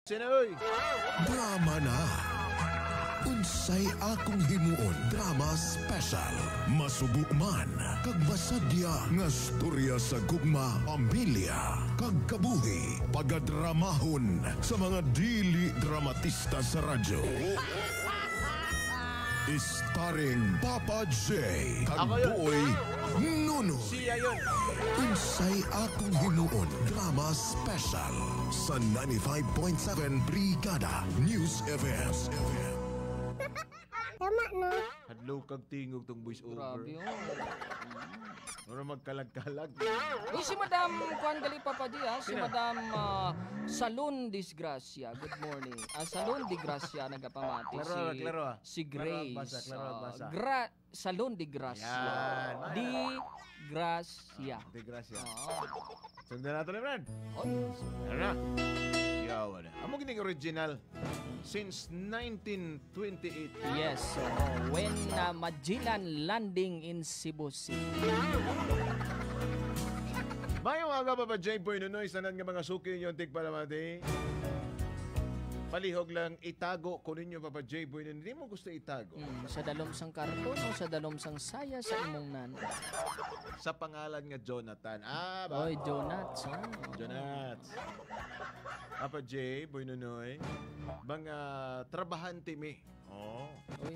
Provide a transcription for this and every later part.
Sinoy! Drama na. Unsay akong himuon drama special. Masubo man kag masadya nga storya sa gugma, pamilya kag kabuhi pagadramahon sa mga dili dramatista sa radyo. Starring Papa J kag Ako yun. Boy Nuno. Siya yun! Unsay akong himuon drama special sa 95.7 Brigada News FM. Tama, no? Hadlaw kag tingog tong voice over. Grabe, Ano magkalag-kalag. Si Madam Juan Gali Papadia, si Sino? Madam Salon Disgracia. Good morning. Salon Disgracia nagapamati. Klaro, klaro. Si Klaro Grace. ang basa, klaro ang basa. Salon de Gracia. Yan. Di Gracia. De gracia. Oo. Sundan nato ni Brad. Oy, Ano na? Yawa na. Amo gining original. Since 1928. yes. So, when Magellan landing in Cebu City. Mayong aga pa ba, J-Boy Nunoy, sanan nga mga suki yung tigpalamati? Palihog lang itago ko ninyo, Papa J-Boy Nunoy. Hindi mo gusto itago. Sa dalom sang karton o sa dalom sang saya sa imong nan. Sa pangalan nga Jonathan. Ba? Oy, Jonath. Jonats. Papa J, Boy Nunoy, mga trabahante mi. Oh. Oy,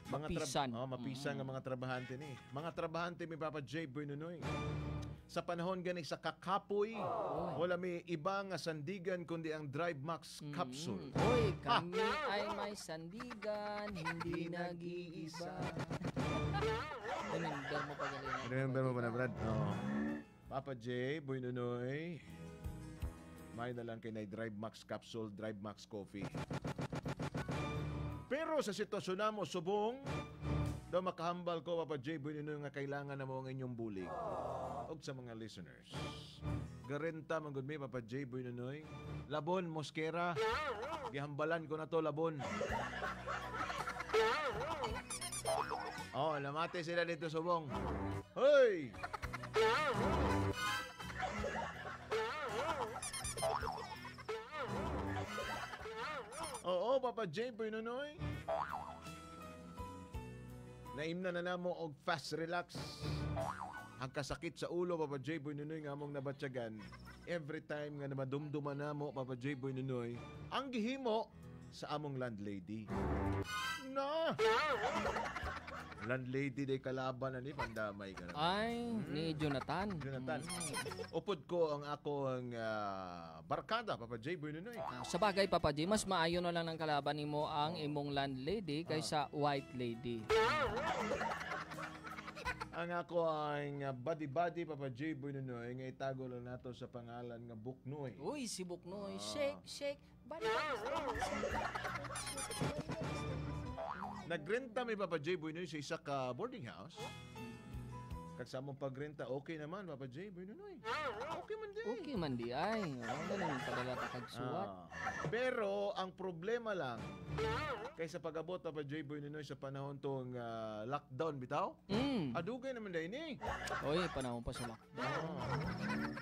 Mga Mapisan. mapisan nga mga trabahante ni. Mga trabahante mi Papa J, Boy Nunoy. Sa panahon gani sa kakapoy, wala may iba nga sandigan kundi ang Drive Max capsule. Oy, kami ay may sandigan, hindi nag-iisa. Remember mo pa galing. Remember mo ba na, Brad? Oo. Papa J, Boy Nunoy, may na lang kay na Drive Max capsule, Drive Max coffee. Pero sa sitwasyon na mo, subong, daw makahambal ko, Papa J, Boy Nunoy, nga kailangan na mo ang inyong bulig. O sa mga listeners. Garenta, manggod mi, Papa J, Boy Nunoy. Labon, Mosquera. Gihambalan ko na to, Labon. Oh, lamate sila dito, subong. Hoy! Oo, Papa J, Boy Nunoy. Naimna na namo og fast relax. Ang kasakit sa ulo, Papa J. Boy Nunoy, nga among nabatyagan. Every time nga namadumduman namo, Papa J. Boy Nunoy, ang gihimo sa among landlady. Na! Landlady day kalaban na ni, pandamay ka na. Ay, ni Jonathan. Jonathan, upod ko ang akong barkada, Papa J. Boy Nunoy. Sa bagay, Papa J, mas maayo na lang ng kalaban nimo ang imong landlady kaysa white lady. Ang ako ang buddy-buddy, Papa J. Boy Nunoy, nga itago lang nato sa pangalan nga Buknoy. Uy, si Buknoy. Shake, shake. Bali. Nagrenta may Papa J. Boy Nunoy sa isa ka boarding house. Kag sa among pagrenta, okay naman, Papa J. Boy Nunoy. Okay man din. Okay man di ay. Ganun padala ta kag suwat. Pero ang problema lang, kaysa pag-abot, Papa J. Boy Nunoy, sa panahon tong lockdown, bitaw? Adugay naman dahil ni. Oy, panahon pa sa lockdown.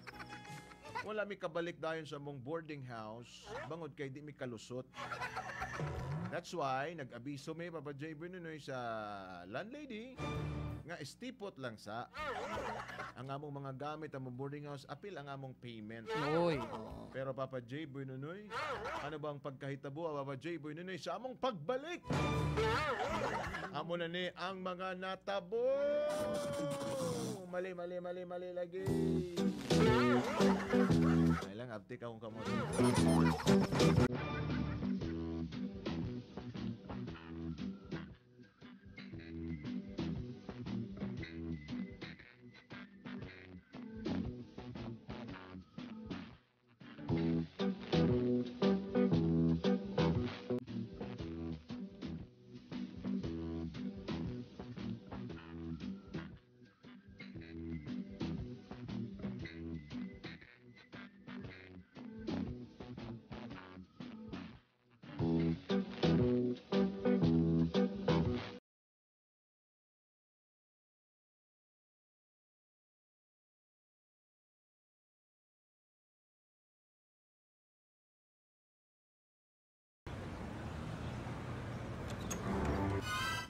Wala mi kabalik dayon sa mong boarding house, bangod kay di mi kalusot. That's why, nag-abiso mi, Papa J. Boy Nunoy, sa landlady, nga istipot lang sa ang among mga gamit, ang among boarding house, apil ang among payment. Oy. Pero Papa J. Boy Nunoy, ano ba ang pagkahitabo, Papa J. Boy Nunoy, sa among pagbalik? Amo na ni ang mga natabo. Mali lagi. Ay lang, abtik akong kamot.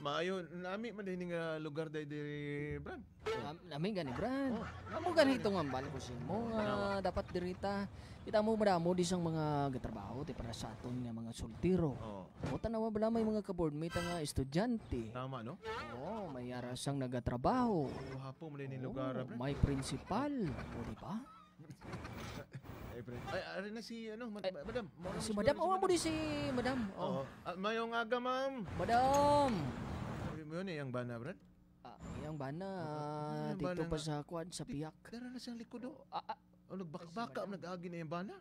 Maayo, nami man din nga lugar diri, Brad. Namin gani, Brad. Amo ganito nga bal ko mo nga dapat dirita. Kita mo madamo di sang mga gatrabaho ti para sa aton nga mga sultiro. Oh, O tanawa bala may mga kaboardmate nga estudyante. tama no? Oo, may arasang nagatrabaho. Hapo man din lugar, Brad. May principal. O di ba? Ay, Brad. Ay, ari na si ano, madam. Mauna Si mo madam, siguro mo di si madam. Oo. Mayong aga, ma'am. Madam. Sabi mo yun, yung bana, Brad. Yang bana Yung dito bana pa nga. sa kwan sa piyak. Dara na siyang likod, oh. O, Si nagbaka-baka, madam. nag-agi na yung bana.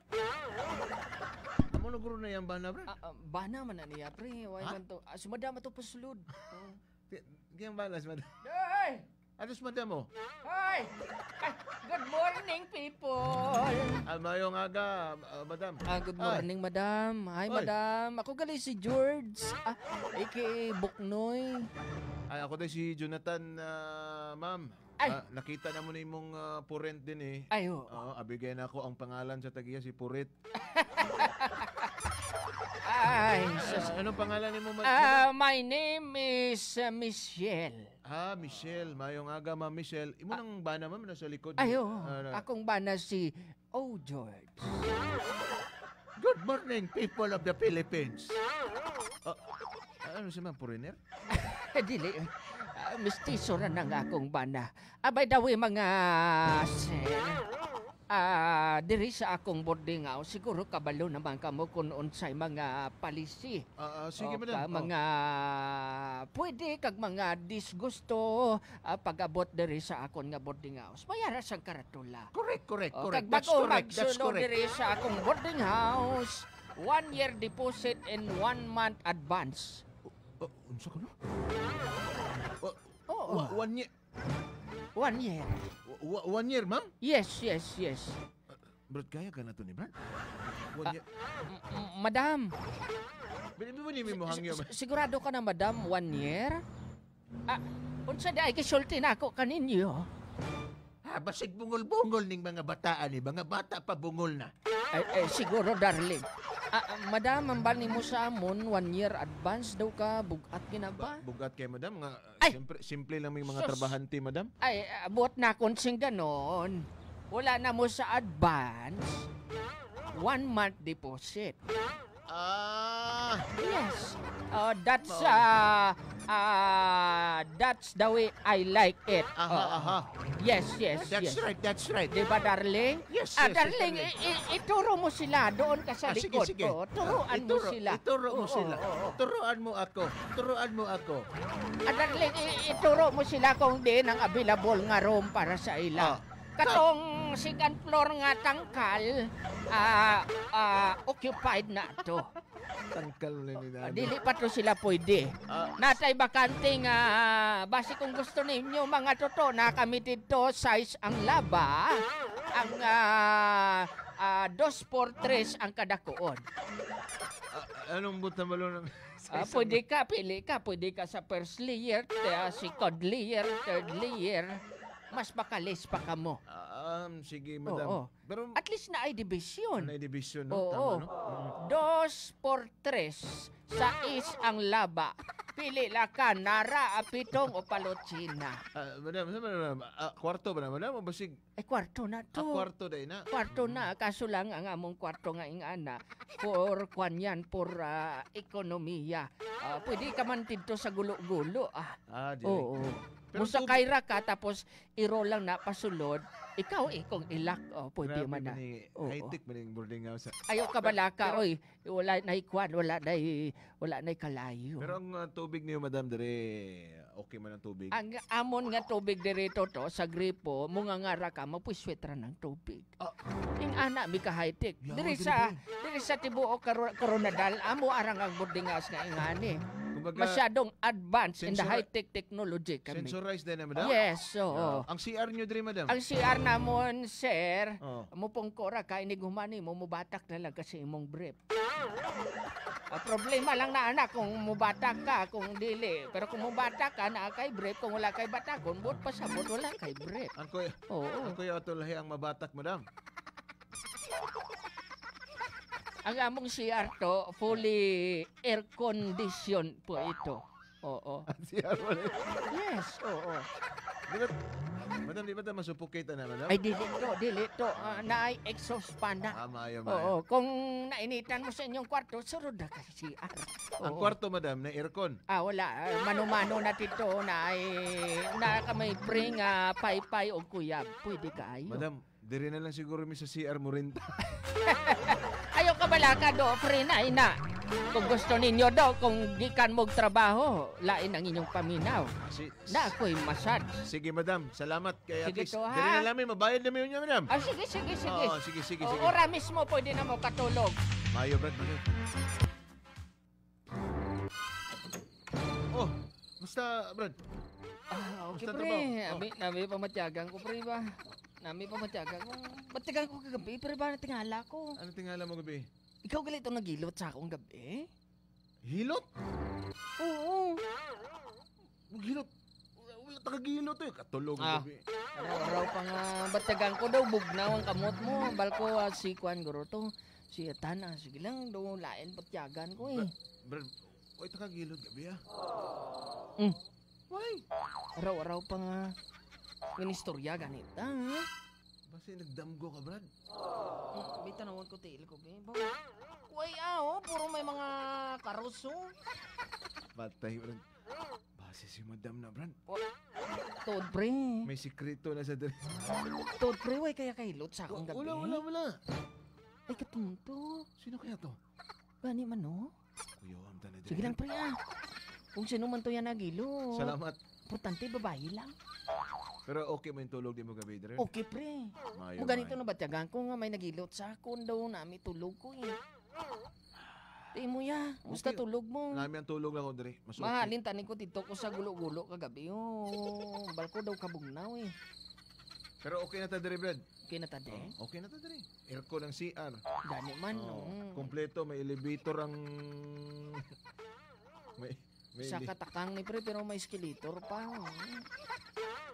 Amo na guro na yung bana, Brad. Bana man na niya, pre. Why Ha? man to? Si madam ato pasulod. Yung bana, si madam. Hey! Ano si madam, oh? Hi! Good morning, people! Mayong aga, madam. Good morning, madam. Hi, Oy. madam. Ako gali si George. A.K.A. Buknoy. Ay, ako din si Jonathan, ma'am. Ay. Nakita na mo na imong Purent din eh. Ay, oo. Abigay na ako ang pangalan sa tagiya, si Purit. Ay, Anong pangalan ni mo, madam? my name is Michelle. Michelle. Mayong aga, ma'am Michelle. Imo nang bana, ma'am, nasa likod. Ay, oo. Ah, Akong bana si George. Good morning, people of the Philippines. Ano si ma'am, foreigner? Dili. Mistiso na ng akong bana. Abay daw mga sir. Diri sa akong boarding house, siguro kabalo naman kamo kung unsay mga palisi. Sige, O, madam. ka mga pwede kag mga disgusto pag-abot diri sa akon nga boarding house. Mayara sang karatula. Correct. O, kag That's bago correct. That's magsulo correct. diri sa akong boarding house, 1 year deposit and 1 month advance. Unsa ko no? Oo. 1 year. 1 year. 1 year, ma'am? Yes. Brad, kaya ka na to ni Brad? 1 year. Madam, Bili mo hangyo. sigurado ka na madam 1 year? Unsa di ay kisulti na ako kaninyo? Basig bungol-bungol ning mga bataan ni. Mga bata pa bungol na. Ay, siguro darling. Madam, ang bani mo sa amon 1 year advance daw ka bugat ginaba? Bugat kay madam. Nga, Ay! simple lang may mga Sus! trabahante, madam. Ay, buot na akong sing ganon. Wala na mo sa advance. 1 month deposit. Yes. That's the way I like it. Aha. Yes. That's right. Di ba, darling? Yes, Darling, ituro mo sila. Doon ka sa likod. Sige. Oh, turuan mo sila. Ituro mo Oo, sila. oo. Turuan mo ako. Darling, ituro mo sila kung di nang available nga room para sa ila. Katong second floor nga tangkal, occupied na to. Tangkal na ni Nana. Dili pa to sila pwede. Natay bakante nga, basi kung gusto ninyo mga toto, na kami dito, size ang laba, ang 2x3 ang kadakuon. Anong buta malo ng... Pwede ka, pili ka. Pwede ka sa first layer, second layer, third layer. Mas makalis pa ka mo. Sige, madam. Oo. Pero, At least na ay division. na division, no? Oo. Tama, no? 2x3 sa ang laba. Pili la ka, nara, pitong o palotsina. Madam, kwarto ba na, madam? O basig, Kwarto na to. kwarto day na. Kwarto na, kaso lang ang among kwarto nga ingana for kwan yan, for ekonomiya. Pwede ka man dito sa gulo-gulo. Di. Oo. Pero Musakay ra ka tapos iro lang na pasulod, ikaw kung ilak, pwede Grabe man na. man ni- Oo. high-tech man yung boarding house. Ayaw ka balaka, oy. Wala na ikwan, wala na kalayo. Pero ang tubig niyo, madam, dire, okay man ang tubig. Ang amon nga tubig dirito to sa gripo, munga nga ra ka mapuswet ra ng tubig. Ing ana mi ka high-tech. Yaw, Diri sa tibuok Coronadal, amo arang ang boarding house nga ingani. Kumbaga, Masyadong advanced in the Sensor- high-tech technology kami. sensorized din na, madam? Yes, oo. Ang CR niyo dire, madam? Ang CR namon, sir, Oh. mupong kora ka, inigumani mo, mubatak na lang kasi imong brief. Problema lang na anak kung mubatak ka, kung dili. Pero kung mubatak ka, na kay brief. Kung wala kay batakon, buot pa sa buot, wala kay brief. Ang kuya, Oo. ang kuya Otolahi ang mabatak, madam. Ang among CR to, fully air condition po ito. Oo. CR mo rin. Yes, oo. Di ba, madam, di ba tayo masuffocate na, madam? Ay, dili to. Naay exhaust fan na. Mayo. Oo, kung nainitan mo sa inyong kwarto, surod na kasi CR. Ang Oo. kwarto, madam, na aircon. Wala. Mano-mano na dito na may pre nga pay-pay o kuyab. Pwede ka ayo. Madam, diri na lang siguro mi sa CR mo rin. Ayaw ka bala ka do, pre na ina. Kung gusto ninyo daw, kung gikan mong trabaho, lain ang inyong paminaw. Na ako'y massage. Sige, madam. Salamat. Kaya Sige at least, to, ha? diri na lang, mabayad na mo yun, madam. Sige. Oo, sige. Ora mismo pwede na mo katulog. Mayo, Brad. Oh, basta, Brad. Okay, Basta pre. trabaho. Nami pamatyagan ko, pre ba? Nami pamatyagan ko. Matyagan ko kagabi, pre ba? Natingala ko. Ano tingala mo gabi? Ikaw galito nagilot sa akong gabi? Hilot? Oo. Hilot? Wala takagilot eh. Katulog gabi. Araw-araw pa nga. Batyagan ko daw, bugnaw ang kamot mo. Balko, si Kwan Guro to. Si Tana, sige lang, daw lain patyagan ko eh. Brad, wala takagilot gabi ah. Why? Araw-araw pa nga. Ministorya ganita, ha? Basta nagdamgo ka, Brad. May tanawon ko tail ko, be. Uy, puro may mga karuso. Patay, Brad. Base si madam na, Brad. Tod, pre. May sikreto na sa dali. Tod, pre, way kaya kailot sa akong gabi. Wala. Ay, katunto. Sino kaya to? Gani man, no? Kuya, amta na dali. Sige lang, pre, Kung sino man to yan nagilo. Salamat. Importante, babae lang. Pero okay mo yung tulog di mo gabi, Dre? Okay, pre. Kung ganito na batyagan ko nga may nagilot sa akon daw nami tulog ko eh. Di mo ya, musta Okay. tulog mo? Nami ang tulog lang ko, Dre. Mas okay. Mahalin tanin ko dito ko sa gulo-gulo kagabi. Balko daw kabugnaw eh. Pero okay na ta, Dre, Brad. Okay na tade. Okay na ta, Dre. Aircon ng CR. Gani man, Kompleto, may elevator ang... may Sa katakang ni pre, pero may escalator pa.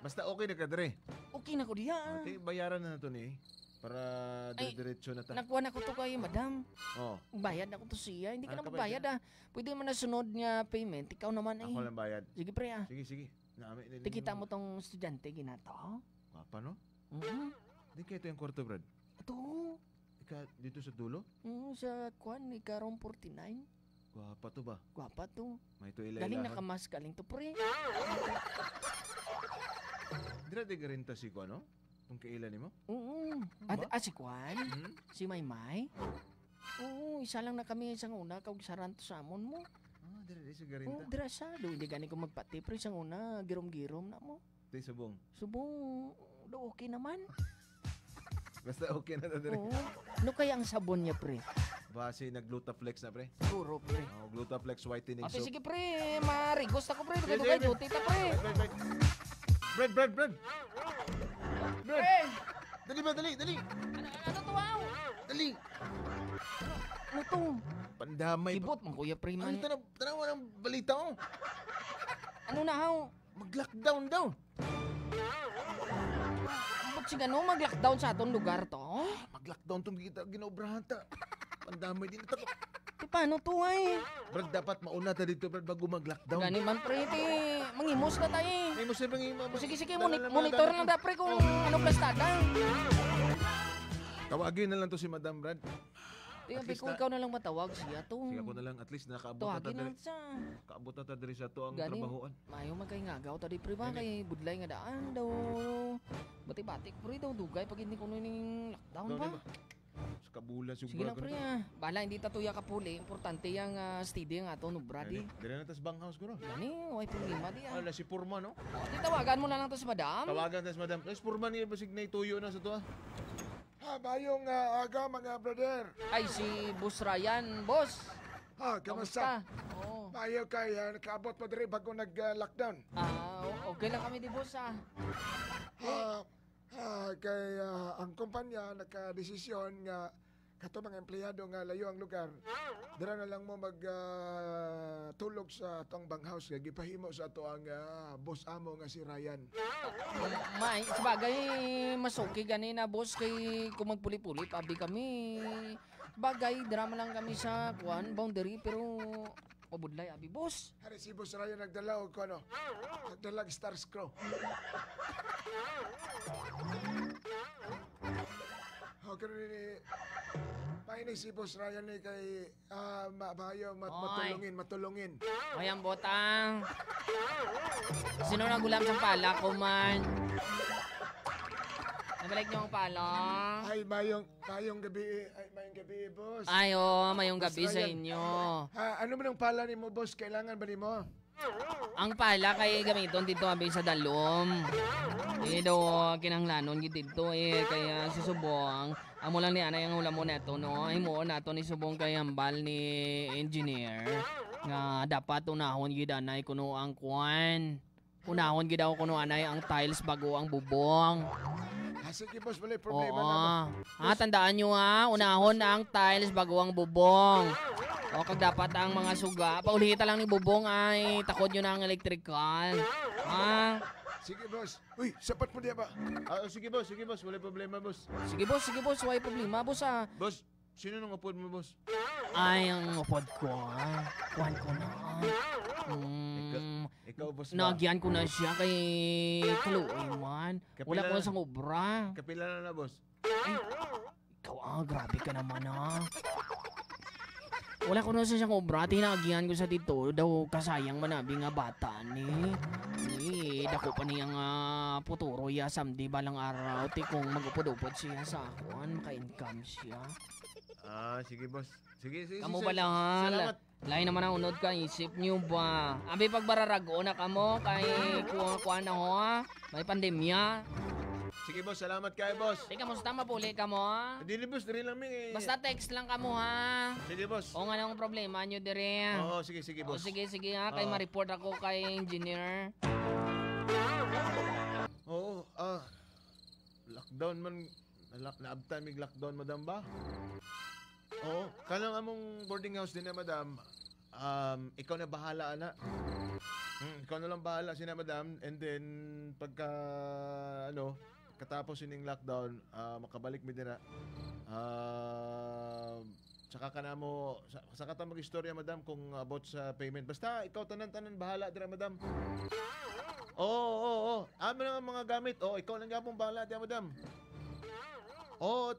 Basta okay na ka, Dre. Okay na ko diya. Okay, bayaran na to ni. Para Ay, diretso na ta. Nakuha na ko to kay madam. Oh, Bayad na ko to siya. Hindi ka Ano na ka magbayad Pwede man na sunod niya payment. Ikaw naman eh. ako lang bayad. Sige pre Sige. Tikita mo tong estudyante ginato. Papa, no? Di kaya ito yung kwarto, Brad. Ito. Ika, dito sa dulo? Sa kwan, ikarong 49. Gwapa to ba? Gwapa to. May to Galing ilailahan. nakamas, galing to pre. Dira di garinta si ko, no? Kung kailan mo? Oo. Si Kwan? Si Maymay? Oo, isa lang na kami isang una. Kag saranto sa amon mo. Dira di si Oo, garinta. drasa. Doon, hindi gani ko magpati. Pero isang una, girom-girom na mo. Di subong. Subong, do okay naman. Basta okay na ta, Dre. Oo. Ano kaya ang sabon niya, pre? Base nag-Glutaflex na, pre. Puro, pre. Glutaflex whitening Okay, soap. sige, pre. Marigos ako, pre. Sige, Dugay sige. duty ta, pre. Wait. Brad! Brad! Pre! Dali ba? Dali! Ano to, wow? Dali! Ano to? Pandamay. Ibot mo, kuya, pre, Ano man. tanaw ng balita ko? Ano na, how? Mag-lockdown daw. Ba't si gano mag-lockdown sa atong lugar to? Mag-lockdown itong ginobrahan ta. Pandamay din ito. Paano to, ay? Brad, dapat mauna ta dito, Brad, bago mag-lockdown. Gani man, pre, mangimos na tayo. May mo sabi ng Sige, monitor lang da, pre, kung ano plastada. Tawagin na lang to si Madam Brad. Tingnan, At pre, least kung na- ikaw na lang matawag siya to. Sige ako na lang, at least nakaabot na ta Tawagin na diri. siya. Kaabot na ta diri sa to ang Gani. trabahoan. Mayo magkaingagaw tadi pre ba Gani. kay budlay nga daan daw. Batik-batik pre daw dugay pag hindi kuno ning lockdown Daw, ba. di ba? Sa kabulan siguro. Sige lang pre Bala hindi tatuya ka puli. Importante yang steady nga to no brady. Dire na tas banghouse ko, no? Gani, way problema di Wala si Purman, no? Di tawagan mo na lang to sa madam. Tawagan tas Madam. Si Purman niya basig na ituyo na sa to, ah. Bayong aga mga brother. Ay si Boss Ryan, boss. Kamusta? Oo. Bayo kay nakaabot pa diri bago nag-lockdown. Okay lang kami di boss Kay ang kumpanya nakadesisyon nga kato mga empleyado nga layo ang lugar. Dira na lang mo mag tulog sa atong banghouse kay gipahimo sa ato ang boss amo nga si Ryan. May sabagay masuki gani na boss kay kung magpuli-puli pabi kami. Bagay drama lang kami sa kuan boundary pero ko budlay abi boss. Hari si Boss Ryan nagdala og ano? Nagdala og Star Scroll. Okay ni paini si Boss Ryan ni kay mabayo matulungin. Ayang botang. Sino nagulam sa pala ko man? Nabalik niyo ang pala? Ay mayong gabi, boss. Ayo, mayong Boss gabi sa Ryan. inyo. Ano man ang pala nimo, boss? Kailangan ba nimo? Ang pala kay gamiton dito abi sa dalom. Daw kinanglanon gid dito kaya susubong. Amo lang ni ana yang ulam mo neto no. Ay mo nato ni subong kay hambal ni engineer nga dapat unahon gid anay kuno ang kwan. Unahon gid daw kuno anay ang tiles bago ang bubong. Sige, boss, wala problema na. Tandaan nyo unahon na ang tiles bago ang bubong. O kag dapat ang mga suga, paulita lang ni bubong ay takod nyo na ang electrical. Sige, boss. Uy, sapat mo diya ba? Sige boss, wala problema boss. Sige boss, way problema boss Boss, sino nang upod mo boss? Ay, ang upod ko kuhan ko na. Ikaw boss ba? Nagyan ko na siya kay Chloe man. Wala ko Kapila- na sa obra. Kapila na boss. Ikaw grabe ka naman Wala ko na sa siyang obra, tinagihan ko sa dito, daw kasayang manabi nga bata ni. Dako pa niyang puturo ya samdi balang araw, ti kung magupod-upod siya sa akon, maka-income siya. Sige boss. Sige. Kamu ba lang Salamat. Lain naman ang unod ka, isip niyo ba? Abi pagbararago na kamo, kay kuha na ho may pandemya. Sige boss, salamat kayo boss. Di kamusta mapuli kamo Dili boss, dili lang mi. Basta text lang kamo Sige boss. O nga nang problema nyo dire. Oo, sige O boss. sige kay Oo. ma-report ako kay engineer. Oo, lockdown man, naabtan mig lockdown madam ba? Oo, kanang among boarding house din na madam, ikaw na bahala ana. Ikaw na lang bahala sina madam, and then pagka katapos ining lockdown, makabalik mi dira. Saka ka na mo, saka ta mag-istorya madam kung about sa payment. Basta ikaw tanan-tanan bahala dira madam. Oo. Amo na ang mga gamit. Ikaw lang yapong bahala dira madam.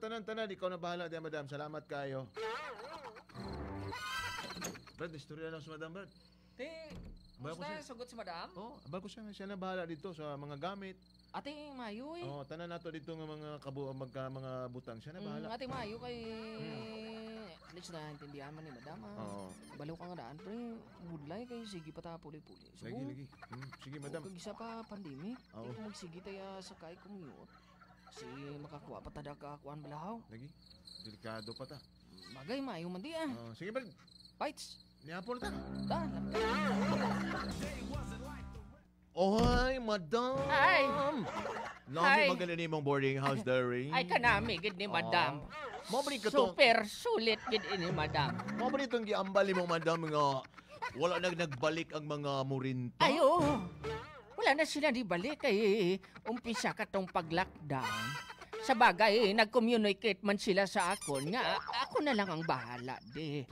Tanan-tanan ikaw na bahala dira madam. Salamat kayo. Brad, istorya lang sa madam, Brad. Abal ko siya. Sugot si madam? Abal ko siya na bahala dito sa mga gamit. Ate Mayo Tanan nato dito ng mga mga butang. Siya na bahala. Ate Mayo kay at least naintindihan man ni madam Oo. Balaw ka nga daan pre. Budlay kay sige pa ta puli-puli. Lagi. Sige, madam. Kag isa pa pandemic. Oo. Kung magsige tayo sakay commute. Kasi makakuha pa tada ka kuan balahaw. Lagi. Delikado pa ta. Bagay Mayo man di Sige, Brad. Fights. Nihapon ta. Dan. Oy, madam. Ay. Nami magaling mong boarding house there. Ay kanami gid ni madam. Mabri ka to. Super sulit gid ini madam. Mabri itong giambali mong madam nga wala nagbalik ang mga murinta. Ay oo. Wala na sila di balik kay umpisa ka tong pag-lockdown. Sa bagay, nag-communicate man sila sa akon nga ako na lang ang bahala di.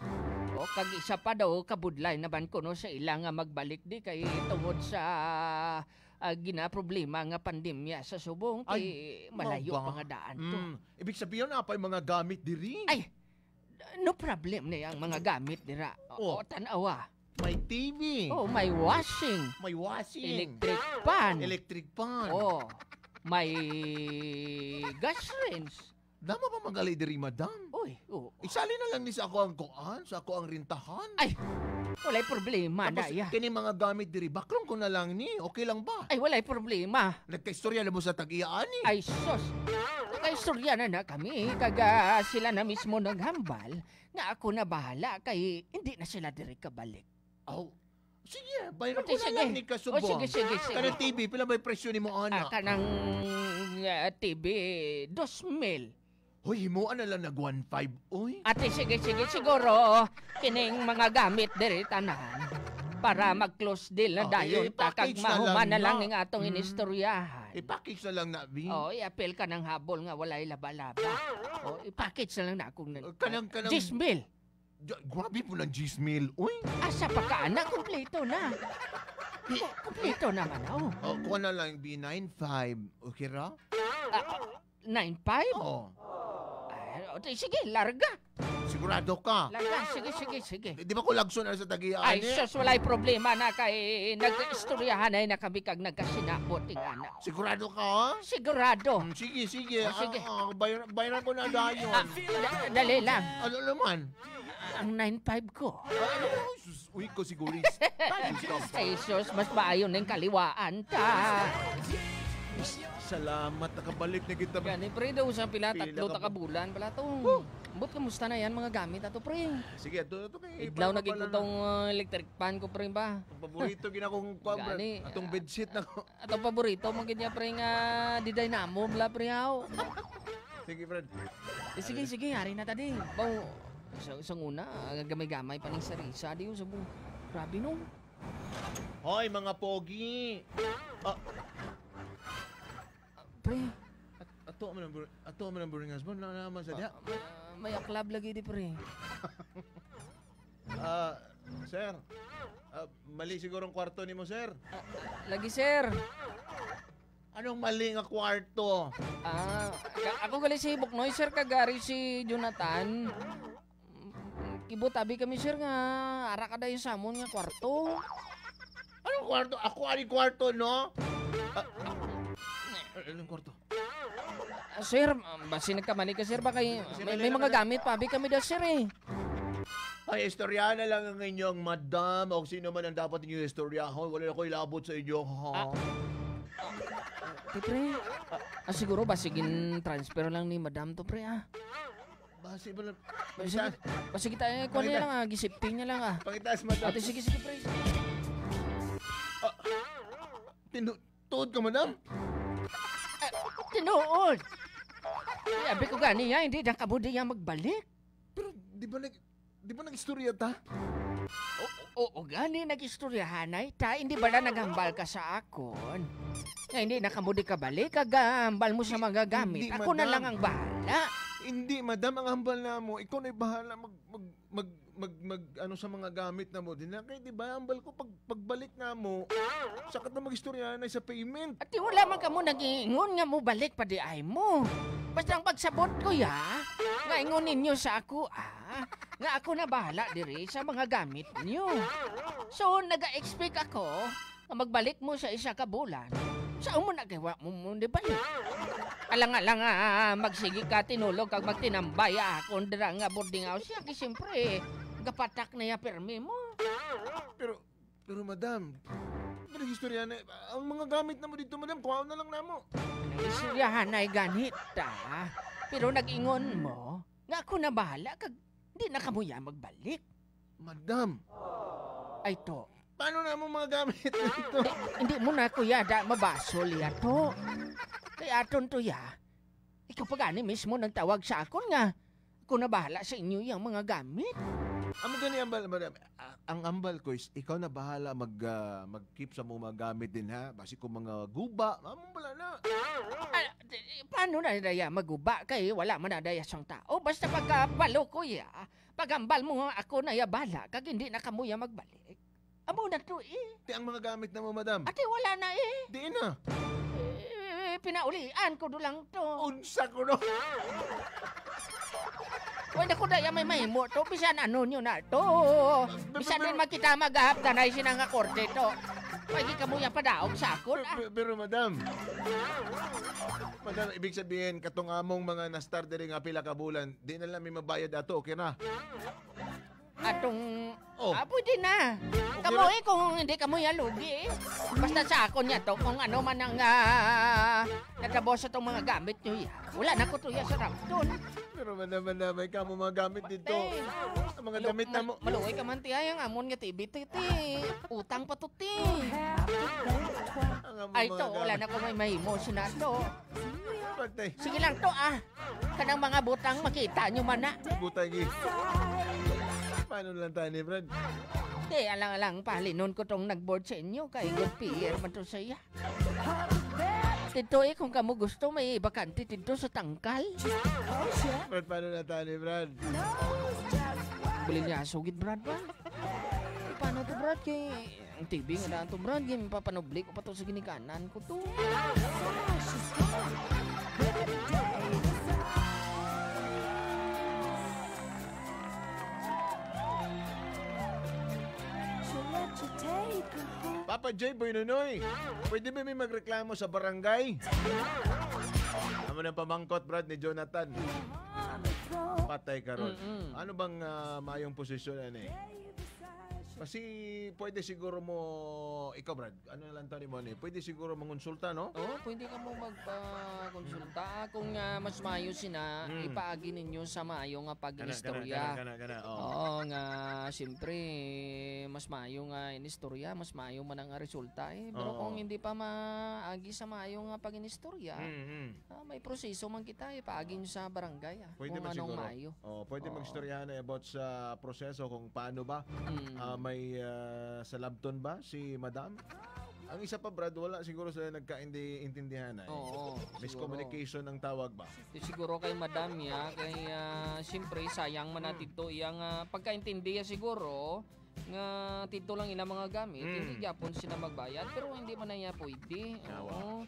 O kag isa pa daw kabudlay naman ko no sa ilang nga magbalik di kay tungod sa gina-problema nga pandemya sa subong kay malayo pa nga daan to. Ibig sabihin na pa yung mga gamit diri. Ay, no problem na yung mga gamit dira. O tanawa. May TV. May washing. May washing. Electric pan. May gas range. Dama pa magali diri, madam. Isali na lang ni sa ako ang kuan, sa ako ang rintahan. Ay, walay problema na Tapos, ya. kini mga gamit diri, baklong ko na lang ni. Okay lang ba? Ay, walay problema. Nagkaistorya na mo sa tag-iyaan ni. Ay, sos. Nagkaistorya na kami. Kaga sila na mismo naghambal nga ako na bahala kay hindi na sila diri kabalik. Sige, bayran ko na lang ni kasubong. Sige. Kanang TV, pila may presyo ni mo, ana? Kanang TV, 2,000. Hoy, himuan na lang nag 1.5, oy. Ate, sige, siguro, kining mga gamit diri tanan para mag-close deal na dayon ta kag i-package na mahuman na lang lang ning atong inistoryahan. I-package na lang na, Bi. I-appeal ka ng habol nga walay laba-laba. I-package na lang na akong Kanang- 10,000. Grabe po ng Gmail. Uy, Asa pa ka, anak? Kompleto na. Kompleto naman, oh. kuha na lang B95. Okay ra? 9.5? Oo. Sige, larga. Sigurado ka? Larga, sige. Di ba ko lagso na sa tagian? Ay, sus, walay problema na kay nag-istoryahan ay nakabikag nagkasinabot ting anak. Sigurado ka, ha? Sigurado. Sige. Sige. Bayaran ko na dayon. Dali lang. Ano naman? Ang 9.5 ko. Uy ko siguris. Ay, sus, mas maayon ng kaliwaan ta. Salamat, nakabalik na kita. Gani, pre, daw sa pila, Pila tatlo ka ta ka bulan pala to. But kamusta na yan mga gamit ato, pre? Sige, ito kay... Idlaw na gid ko tong electric pan ko, pre, ba? Paborito ginakong kwabra. Gani. Atong bedsheet na ko. Ato paborito, mga ganyan, pre, nga di dynamo, bla, pre, haw. Sige, Fred. Sige, hari na tadi. Baw, isang una, gamay-gamay pa ng sarisa, di yung sabong. Grabe no. Hoy, mga pogi. Pre, Ato man ang boring husband. Na naman sa diya. may aklab lagi di, pre. Sir. Mali siguro ang kwarto ni mo, sir. Lagi, sir. Anong mali nga kwarto? Ako gali si Buknoy, sir, kagari si Jonathan. Tabi kami, sir, nga ara ka dayon sa amon nga kwarto. Anong kwarto? Ako ani kwarto, no? Anong kwarto? Sir, basi nagkamali ka, sir, baka may mga gamit pa. Abi kami daw, sir, eh. Ay, istorya na lang ang inyong madam o sino man ang dapat niyo istoryahon. Wala na ko ilabot sa inyo, ha? Pre, siguro basigin transfer lang ni madam to, pre, Basi ba na... Basi kita, kuha niya lang, gisipin niya lang, Pangitaas, madam. Ate, sige, pre. Tuod ka, madam? Tinuod. Sabi ko gani yan, hindi na kabudi yan magbalik. Pero di ba nag-istorya ta? Oo, gani nag-istoryahan ay ta, hindi ba na naghambal ka sa akon? Nga hindi na kabudi ka balik, kagambal mo sa mga gamit. Hindi, Ako na madam. lang ang bahala. Hindi, madam, ang hambal na mo. Ikaw na'y bahala ano sa mga gamit na mo. Kaya di ba, hambal ko pagbalik na mo, sakat na mag-istorya na sa payment. At wala man ka mo nag-iingon nga mo balik pa di ay mo. Basta ang pagsabot ko ya, nga ingon ninyo sa ako nga ako na bahala diri sa mga gamit niyo. So, nag-expect ako nga magbalik mo sa isa ka bulan. Saan mo nagawa mo di balik? Alang-alang magsigi ka tinulog kag magtinambay ako dira nga boarding house. Kaya siyempre, gapatak na ya permi mo. Pero madam, istorya na, ang mga gamit na mo dito, madam, kuha na lang na mo. Istoryahan ay ganit pero nag-ingon mo nga ako na bahala kag di na kamuya magbalik. Madam, Ay to, paano na mo mga gamit dito? hindi mo na kuya da mabasol ya to. Kaya aton to ya. Ikaw pa gani mismo nagtawag sa akon nga ako na bahala sa inyo yung mga gamit. Amo gani ambal, madam. Ang ambal ko is ikaw na bahala mag-keep sa mga gamit din, ha? Basi ko mga guba, amo bala na. Paano na daya maguba kay wala man na daya sang tao. Basta pagkabalo ko ya, pagambal mo nga ako na ya bala kag hindi na kamuya magbalik. Amo na to Ti ang mga gamit na mo, madam. Ate wala na Di na. Pinaulian ko dulang to. Unsa ko no. Wala ko daya may mahimo to. Bisan ano nyo na to. Bisan din makita maghahap na sinang akorde to. Pwede ka mo yan padaog sa akon. Pero madam, ibig sabihin, katong among mga na-start diri nga pila ka bulan, di na lang may mabayad ato, okay na? Atong... Oh. Pwede na. Kamu kung hindi ka mo yan lugi Basta sa akon niya to, kung ano man ang natabo sa itong mga gamit nyo yan. Wala na ko to yan sa rapton. Pero madam, may ka mo mga gamit dito. Ang mga damit na mo. Maluoy ka man tiya yung amon nga tibi titi. Utang pa to ti. Ay to, wala na ko may mahimo sinato. Patay. Sige lang to Kanang mga butang makita nyo man na. Butay gi. Paano lang tayo ni Brad? Di, alang-alang palinon ko tong nag-board sa inyo. Kay good peer man to saya. Tito kung kamo gusto, may bakante dito sa tangkal. Brad, paano lang tayo ni Brad? bili niya sugid Brad ba? Paano to Brad kay ang TV nga daan to Brad kay mapapanubli ko pa to sa ginikanan ko to. Papa J. Boy Nunoy, pwede ba may magreklamo sa barangay? Ano ng pamangkot, Brad, ni Jonathan? Patay ka ron. Ano bang mayong posisyon ano eh? Kasi pwede siguro mo, ikaw Brad, ano lang tani mo pwede siguro mangonsulta, no? Oo, pwede ka mo magpa-konsulta. Kung mas mayo sina, ipaagi ninyo sa mayo nga pag-inistorya. Kana. Oo nga, siyempre, mas mayo nga inistorya, mas mayo man ang resulta eh. Pero kung hindi pa maagi sa mayo nga pag-inistorya, may proseso man kita, ipaagi nyo sa barangay. Pwede kung man anong siguro. mayo. Pwede magstoryahan na about sa proseso kung paano ba. May sa Labton ba si Madam? Ang isa pa Brad, wala siguro sila nagkaintindihan ay. Oo. Miscommunication ang tawag ba? Siguro kay Madam ya, kay siyempre sayang man natin to iyang pagkaintindi siguro nga tito lang ina mga gamit, hindi gyapon sila magbayad pero hindi man na pwede. Oo.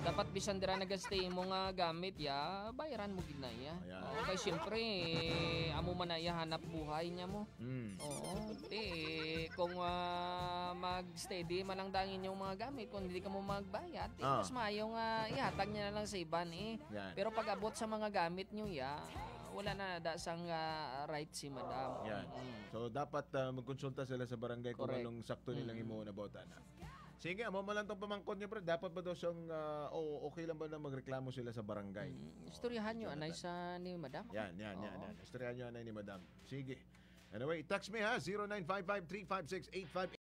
Dapat bisan dira nagastay mo nga gamit ya, bayaran mo gid na ya. Kay siyempre amo man na hanap buhay niya mo. Oo. Kung mag-steady man lang dangin yung mga gamit kung hindi ka mo magbayad, mas maayo nga ihatag niya na lang sa iban eh. Pero pag abot sa mga gamit niyo ya, wala na dasang right si Madam. Yan. So dapat magkonsulta sila sa barangay kung Correct. anong sakto nilang himuon about na. Sige, amo man lang tong pamangkot niya, Brad. Dapat ba daw siyang okay lang ba na magreklamo sila sa barangay? Istoryahan nyo anay sa ni Madam. Yan. Istoryahan niyo anay ni Madam. Sige. Anyway, text me ha 0955-356-85